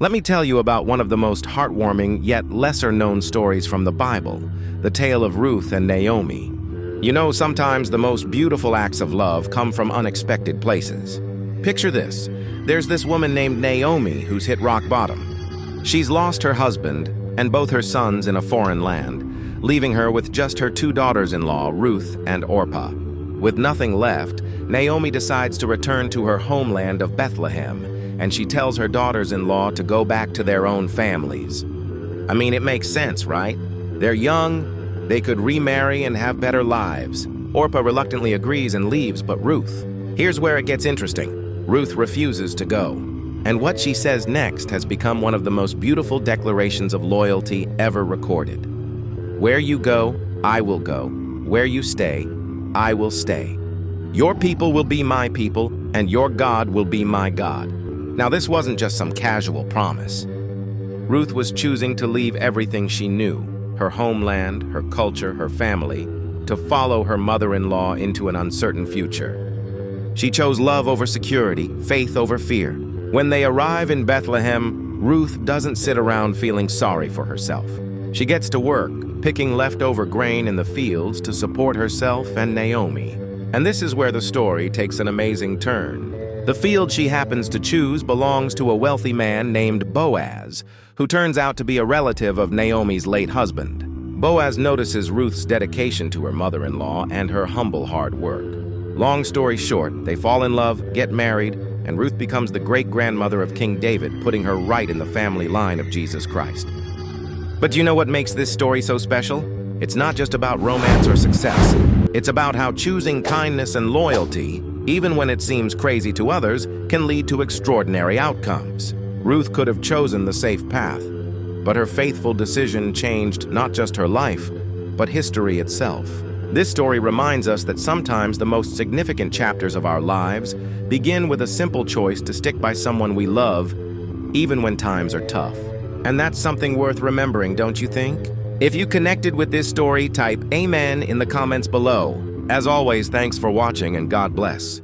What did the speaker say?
Let me tell you about one of the most heartwarming yet lesser-known stories from the Bible, the tale of Ruth and Naomi. You know, sometimes the most beautiful acts of love come from unexpected places. Picture this. There's this woman named Naomi who's hit rock bottom. She's lost her husband and both her sons in a foreign land, leaving her with just her two daughters-in-law, Ruth and Orpah. With nothing left, Naomi decides to return to her homeland of Bethlehem, and she tells her daughters-in-law to go back to their own families. I mean, it makes sense, right? They're young, they could remarry and have better lives. Orpah reluctantly agrees and leaves, but Ruth. Here's where it gets interesting. Ruth refuses to go. And what she says next has become one of the most beautiful declarations of loyalty ever recorded. Where you go, I will go. Where you stay, I will stay. Your people will be my people, and your God will be my God. Now, this wasn't just some casual promise. Ruth was choosing to leave everything she knew, her homeland, her culture, her family, to follow her mother-in-law into an uncertain future. She chose love over security, faith over fear. When they arrive in Bethlehem, Ruth doesn't sit around feeling sorry for herself. She gets to work, picking leftover grain in the fields to support herself and Naomi. And this is where the story takes an amazing turn. The field she happens to choose belongs to a wealthy man named Boaz, who turns out to be a relative of Naomi's late husband. Boaz notices Ruth's dedication to her mother-in-law and her humble hard work. Long story short, they fall in love, get married, and Ruth becomes the great-grandmother of King David, putting her right in the family line of Jesus Christ. But do you know what makes this story so special? It's not just about romance or success. It's about how choosing kindness and loyalty, even when it seems crazy to others, can lead to extraordinary outcomes. Ruth could have chosen the safe path, but her faithful decision changed not just her life, but history itself. This story reminds us that sometimes the most significant chapters of our lives begin with a simple choice to stick by someone we love, even when times are tough. And that's something worth remembering, don't you think? If you connected with this story, type Amen in the comments below. As always, thanks for watching and God bless.